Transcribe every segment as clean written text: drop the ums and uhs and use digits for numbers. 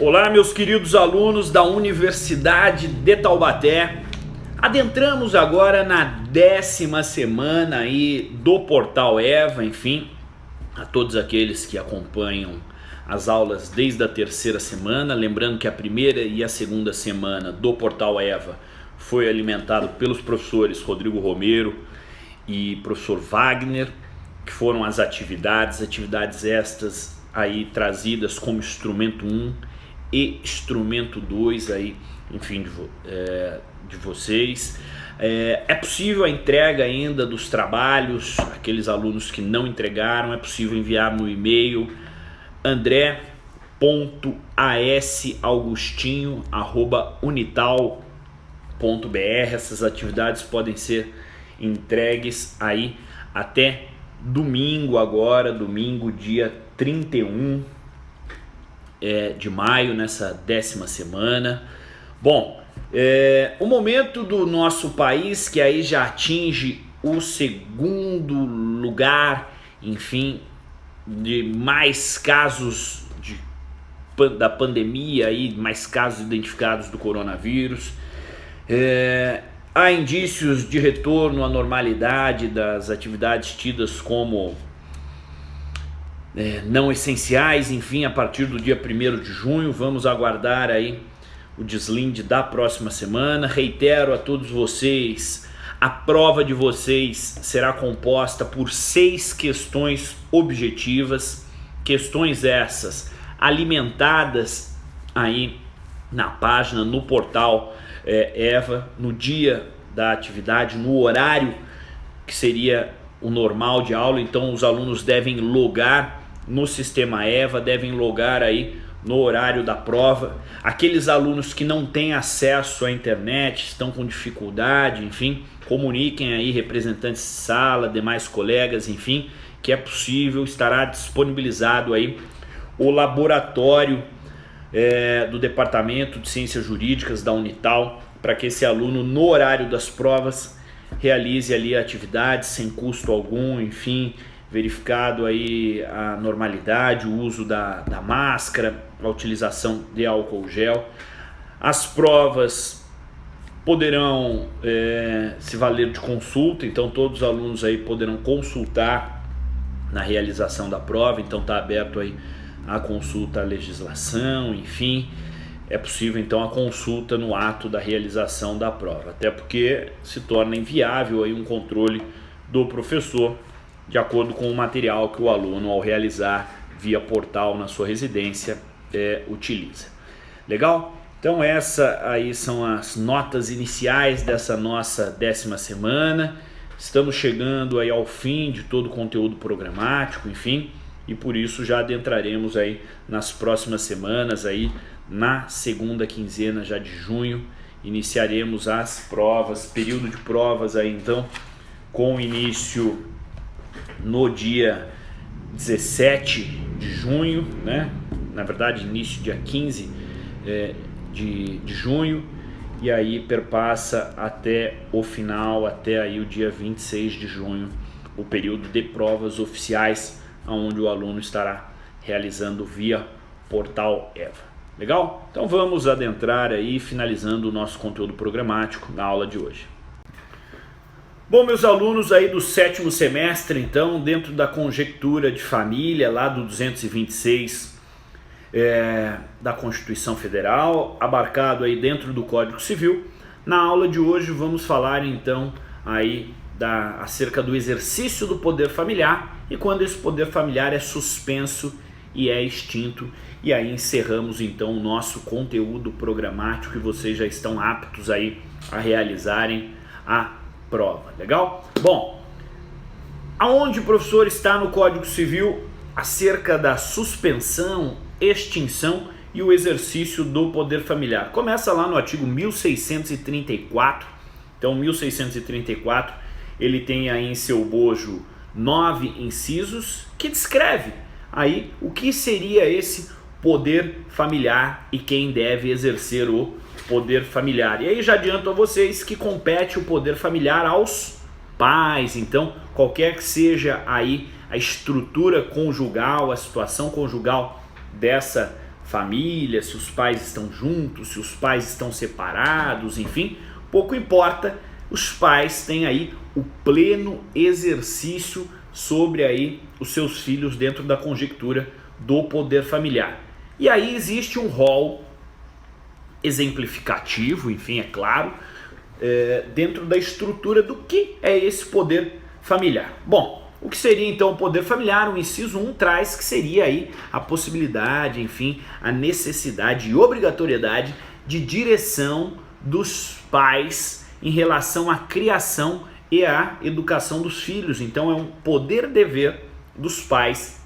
Olá, meus queridos alunos da Universidade de Taubaté. Adentramos agora na 10ª semana aí do Portal EVA, enfim, a todos aqueles que acompanham as aulas desde a 3ª semana, lembrando que a 1ª e a 2ª semana do Portal EVA foi alimentado pelos professores Rodrigo Romero e professor Wagner, que foram as atividades estas aí trazidas como instrumento 1 e instrumento 2 aí, enfim, de vocês. É possível a entrega ainda dos trabalhos, aqueles alunos que não entregaram, é possível enviar no e-mail andré.asaugustinho@unital.br. Essas atividades podem ser entregues aí até domingo agora, domingo dia 31 de maio, nessa 10ª semana. Bom, o momento do nosso país que aí já atinge o 2º lugar, enfim, de mais casos da pandemia, aí, mais casos identificados do coronavírus. Há indícios de retorno à normalidade das atividades tidas como não essenciais, enfim, a partir do dia 1º de junho. Vamos aguardar aí o deslinde da próxima semana. Reitero a todos vocês, a prova de vocês será composta por 6 questões objetivas, questões essas alimentadas aí na página, no portal EVA, no dia da atividade, no horário que seria o normal de aula. Então os alunos devem logar no sistema EVA, devem logar aí no horário da prova. Aqueles alunos que não têm acesso à internet, estão com dificuldade, enfim, comuniquem aí representantes de sala, demais colegas, enfim, que é possível, estará disponibilizado aí o laboratório do Departamento de Ciências Jurídicas da Unital, para que esse aluno, no horário das provas, realize ali a atividade sem custo algum, enfim, verificado aí a normalidade, o uso da máscara, a utilização de álcool gel. As provas poderão se valer de consulta, então todos os alunos aí poderão consultar na realização da prova, então está aberto aí a consulta à legislação, enfim, é possível então a consulta no ato da realização da prova, até porque se torna inviável aí um controle do professor de acordo com o material que o aluno, ao realizar via portal na sua residência, utiliza. Legal? Então essa aí são as notas iniciais dessa nossa 10ª semana. Estamos chegando aí ao fim de todo o conteúdo programático, enfim, e por isso já adentraremos aí nas próximas semanas, aí na 2ª quinzena já de junho, iniciaremos as provas, período de provas aí então, com início no dia 17 de junho, né? Na verdade, início dia 15 de junho, e aí perpassa até o final, até aí o dia 26 de junho, o período de provas oficiais, onde o aluno estará realizando via portal EVA. Legal? Então vamos adentrar aí, finalizando o nosso conteúdo programático na aula de hoje. Bom, meus alunos aí do 7º semestre, então, dentro da conjectura de família, lá do 226 da Constituição Federal, abarcado aí dentro do Código Civil, na aula de hoje vamos falar então aí acerca do exercício do poder familiar e quando esse poder familiar é suspenso e é extinto. E aí encerramos então o nosso conteúdo programático e vocês já estão aptos aí a realizarem a prova. Legal? Bom, aonde o professor está no Código Civil acerca da suspensão, extinção e o exercício do poder familiar? Começa lá no artigo 1634. Então 1634 ele tem aí em seu bojo 9 incisos que descreve aí o que seria esse poder familiar e quem deve exercer o poder familiar. E aí já adianto a vocês que compete o poder familiar aos pais. Então, qualquer que seja aí a estrutura conjugal, a situação conjugal dessa família, se os pais estão juntos, se os pais estão separados, enfim, pouco importa, os pais têm aí o pleno exercício sobre aí os seus filhos dentro da conjectura do poder familiar. E aí existe um rol exemplificativo, enfim, é claro, dentro da estrutura do que é esse poder familiar. Bom, o que seria então o poder familiar? O inciso 1 traz que seria aí a possibilidade, enfim, a necessidade e obrigatoriedade de direção dos pais em relação à criação e à educação dos filhos. Então é um poder-dever dos pais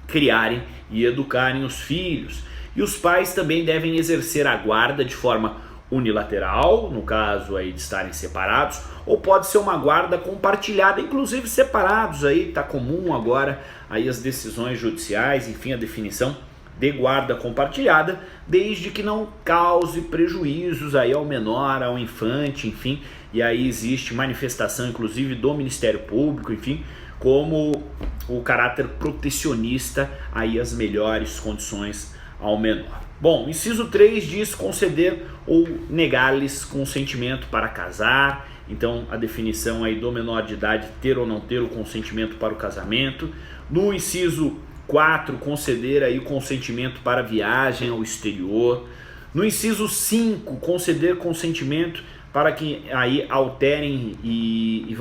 criarem e educarem os filhos. E os pais também devem exercer a guarda de forma unilateral, no caso aí de estarem separados, ou pode ser uma guarda compartilhada, inclusive separados, aí tá comum agora aí as decisões judiciais, enfim, a definição de guarda compartilhada, desde que não cause prejuízos aí ao menor, ao infante, enfim, e aí existe manifestação inclusive do Ministério Público, enfim, como o caráter protecionista aí as melhores condições ao menor. Bom, inciso 3 diz conceder ou negar-lhes consentimento para casar. Então a definição aí do menor de idade ter ou não ter o consentimento para o casamento. No inciso 4, conceder aí consentimento para viagem ao exterior. No inciso 5, conceder consentimento para que aí alterem e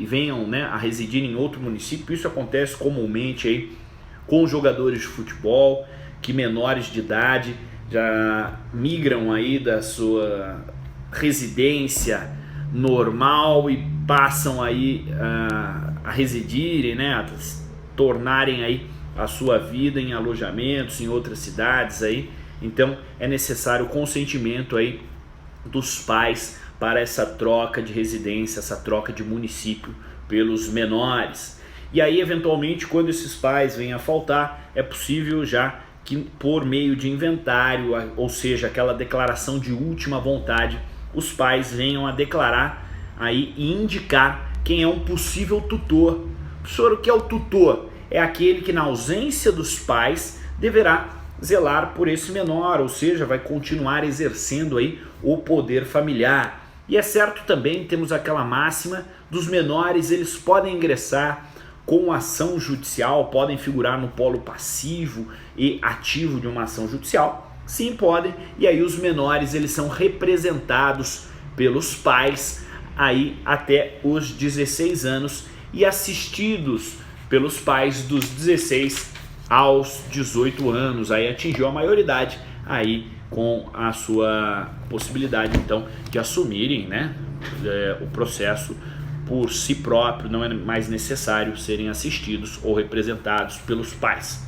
venham, né, a residir em outro município. Isso acontece comumente aí com jogadores de futebol que menores de idade já migram aí da sua residência normal e passam aí a residirem, né, a tornarem aí a sua vida em alojamentos em outras cidades aí. Então é necessário o consentimento aí dos pais para essa troca de residência, essa troca de município pelos menores. E aí eventualmente quando esses pais vêm a faltar, é possível já que por meio de inventário, ou seja, aquela declaração de última vontade, os pais venham a declarar aí e indicar quem é um possível tutor. Professor, o que é o tutor? É aquele que na ausência dos pais deverá zelar por esse menor, ou seja, vai continuar exercendo aí o poder familiar. E é certo também, temos aquela máxima dos menores, eles podem ingressar com ação judicial, podem figurar no polo passivo e ativo de uma ação judicial? Sim, podem. E aí os menores eles são representados pelos pais aí até os 16 anos e assistidos pelos pais dos 16 aos 18 anos. Aí atingiu a maioridade aí com a sua possibilidade então de assumirem, né, o processo por si próprio, não é mais necessário serem assistidos ou representados pelos pais.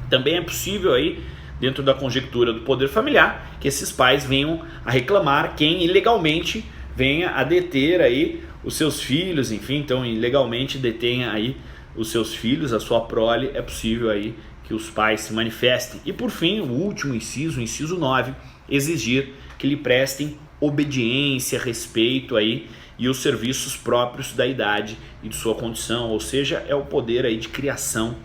Também é possível aí, dentro da conjectura do poder familiar, que esses pais venham a reclamar quem ilegalmente venha a deter aí os seus filhos, enfim, então ilegalmente detenha aí os seus filhos, a sua prole, é possível aí que os pais se manifestem. E por fim, o último inciso, o inciso 9, exigir que lhe prestem obediência, respeito aí e os serviços próprios da idade e de sua condição, ou seja, é o poder aí de criação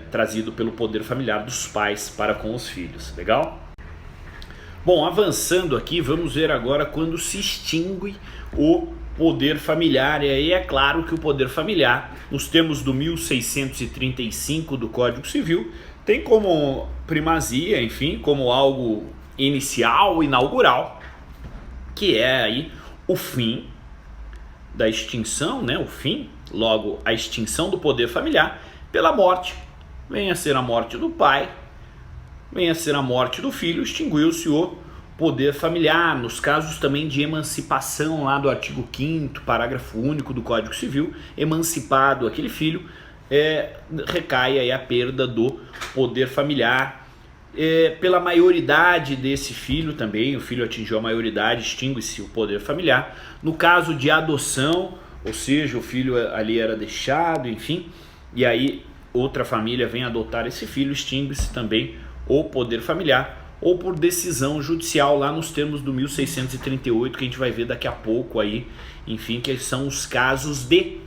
trazido pelo poder familiar dos pais para com os filhos. Legal? Bom, avançando aqui, vamos ver agora quando se extingue o poder familiar. E aí é claro que o poder familiar, nos termos do 1635 do Código Civil, tem como primazia, enfim, como algo inicial, inaugural, que é aí o fim da extinção, né? O fim, logo a extinção do poder familiar pela morte. Venha a ser a morte do pai, venha a ser a morte do filho, extinguiu-se o poder familiar. Nos casos também de emancipação, lá do artigo 5º, parágrafo único do Código Civil, emancipado aquele filho, recai aí a perda do poder familiar. Pela maioridade desse filho também, o filho atingiu a maioridade, extingue-se o poder familiar. No caso de adoção, ou seja, o filho ali era deixado, enfim, e aí outra família vem adotar esse filho, extingue-se também o poder familiar. Ou por decisão judicial, lá nos termos do 1638, que a gente vai ver daqui a pouco aí, enfim, que são os casos de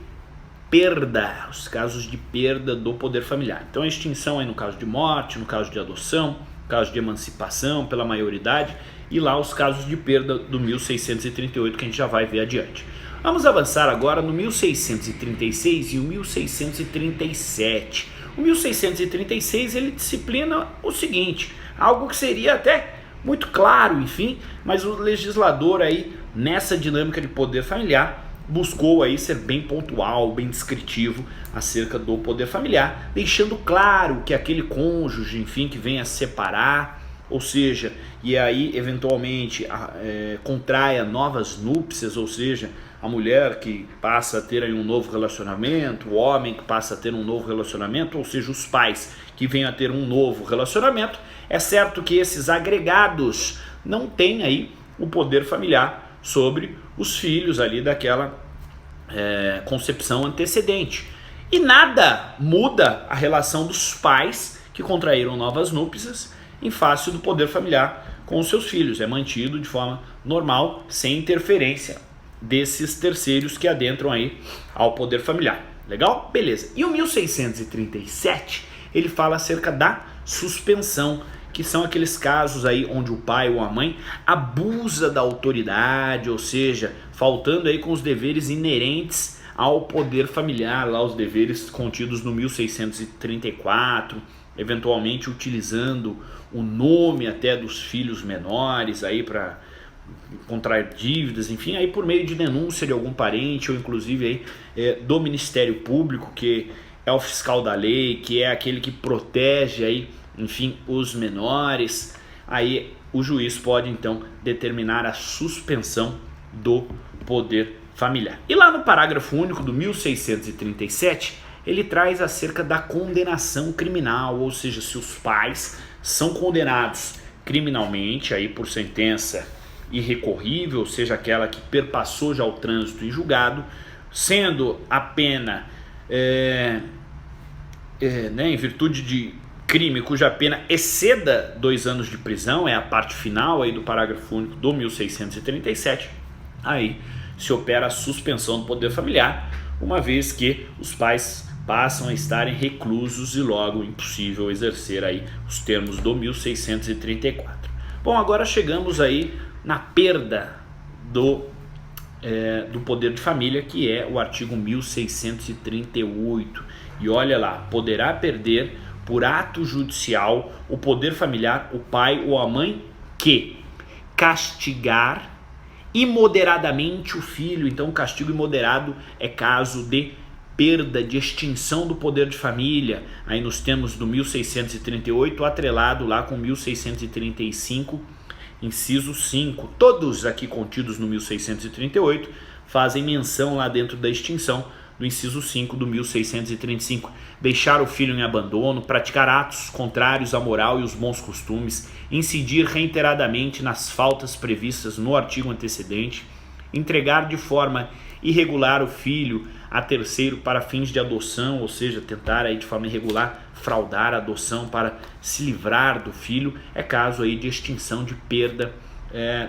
perda, os casos de perda do poder familiar. Então a extinção aí no caso de morte, no caso de adoção, caso de emancipação, pela maioridade, e lá os casos de perda do 1638 que a gente já vai ver adiante. Vamos avançar agora no 1636 e o 1637. O 1636 ele disciplina o seguinte, algo que seria até muito claro, enfim, mas o legislador aí nessa dinâmica de poder familiar buscou aí ser bem pontual, bem descritivo acerca do poder familiar, deixando claro que aquele cônjuge, enfim, que venha separar, ou seja, e aí eventualmente contraia novas núpcias, ou seja, a mulher que passa a ter aí um novo relacionamento, o homem que passa a ter um novo relacionamento, ou seja, os pais que venham a ter um novo relacionamento, é certo que esses agregados não têm aí o poder familiar sobre os filhos ali daquela concepção antecedente. E nada muda a relação dos pais que contraíram novas núpcias em face do poder familiar com os seus filhos. É mantido de forma normal, sem interferência desses terceiros que adentram aí ao poder familiar. Legal? Beleza. E o 1637, ele fala acerca da suspensão, que são aqueles casos aí onde o pai ou a mãe abusa da autoridade, ou seja, faltando aí com os deveres inerentes ao poder familiar, lá os deveres contidos no 1634, eventualmente utilizando o nome até dos filhos menores aí para contrair dívidas, enfim, aí por meio de denúncia de algum parente ou inclusive aí do Ministério Público, que é o fiscal da lei, que é aquele que protege aí, enfim, os menores. Aí o juiz pode então determinar a suspensão do poder familiar. E lá no parágrafo único do 1637, ele traz acerca da condenação criminal, ou seja, se os pais são condenados criminalmente aí por sentença irrecorrível, ou seja, aquela que perpassou já o trânsito em julgado, sendo a pena em virtude de crime cuja pena exceda 2 anos de prisão, é a parte final aí do parágrafo único do 1637, aí se opera a suspensão do poder familiar, uma vez que os pais passam a estarem reclusos e logo impossível exercer aí os termos do 1634. Bom, agora chegamos aí na perda do poder de família, que é o artigo 1638. E olha lá, poderá perder por ato judicial o poder familiar o pai ou a mãe que castigar imoderadamente o filho. Então, o castigo imoderado é caso de perda, de extinção do poder de família, aí nos termos do 1638, atrelado lá com 1635, inciso 5. Todos aqui contidos no 1638 fazem menção lá dentro da extinção do inciso 5 do 1635. Deixar o filho em abandono, praticar atos contrários à moral e os bons costumes, incidir reiteradamente nas faltas previstas no artigo antecedente, entregar de forma irregular o filho a terceiro para fins de adoção, ou seja, tentar aí de forma irregular fraudar a adoção para se livrar do filho, é caso aí de extinção, de perda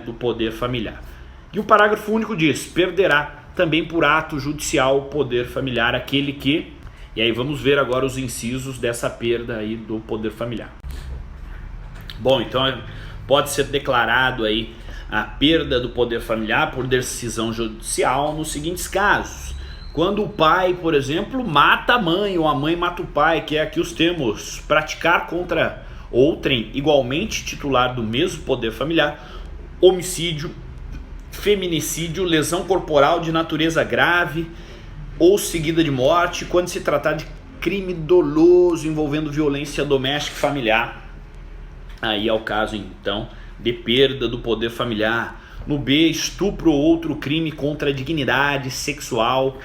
do poder familiar. E o parágrafo único diz: perderá também por ato judicial o poder familiar aquele que... E aí vamos ver agora os incisos dessa perda aí do poder familiar. Bom, então pode ser declarado aí a perda do poder familiar por decisão judicial nos seguintes casos: quando o pai, por exemplo, mata a mãe ou a mãe mata o pai, que é aqui os termos: praticar contra outrem igualmente titular do mesmo poder familiar, homicídio, feminicídio, lesão corporal de natureza grave ou seguida de morte, quando se tratar de crime doloso envolvendo violência doméstica e familiar. Aí é o caso então de perda do poder familiar. No B, estupro ou outro crime contra a dignidade sexual,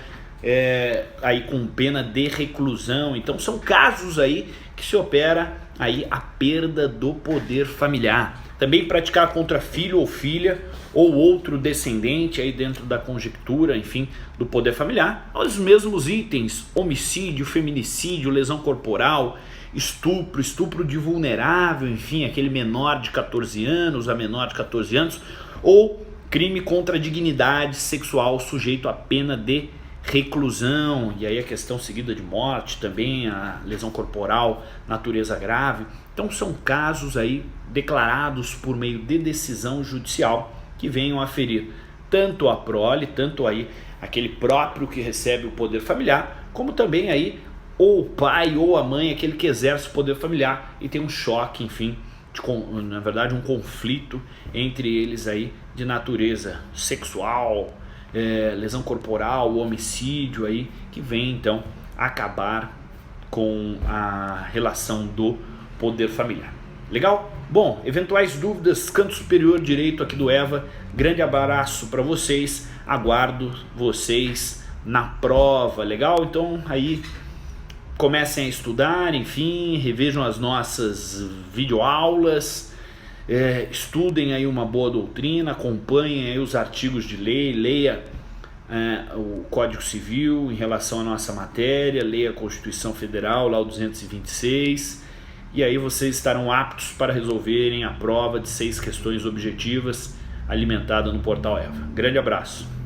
aí com pena de reclusão. Então são casos aí que se opera aí a perda do poder familiar. Também praticar contra filho ou filha ou outro descendente aí dentro da conjectura, enfim, do poder familiar. Os mesmos itens: homicídio, feminicídio, lesão corporal, estupro de vulnerável, enfim, aquele menor de 14 anos, a menor de 14 anos, ou crime contra a dignidade sexual sujeito à pena de reclusão, e aí a questão seguida de morte também, a lesão corporal, natureza grave. Então são casos aí declarados por meio de decisão judicial que venham a ferir tanto a prole, tanto aí aquele próprio que recebe o poder familiar, como também aí ou o pai ou a mãe, aquele que exerce o poder familiar e tem um choque, enfim, na verdade um conflito entre eles aí de natureza sexual, lesão corporal, homicídio aí, que vem então acabar com a relação do poder familiar. Legal? Bom, eventuais dúvidas, canto superior direito aqui do EVA, grande abraço para vocês, aguardo vocês na prova, legal? Então aí comecem a estudar, enfim, revejam as nossas videoaulas, estudem aí uma boa doutrina, acompanhem aí os artigos de lei, leia o Código Civil em relação à nossa matéria, leia a Constituição Federal, lá o 226, e aí vocês estarão aptos para resolverem a prova de 6 questões objetivas alimentada no portal EVA. Grande abraço!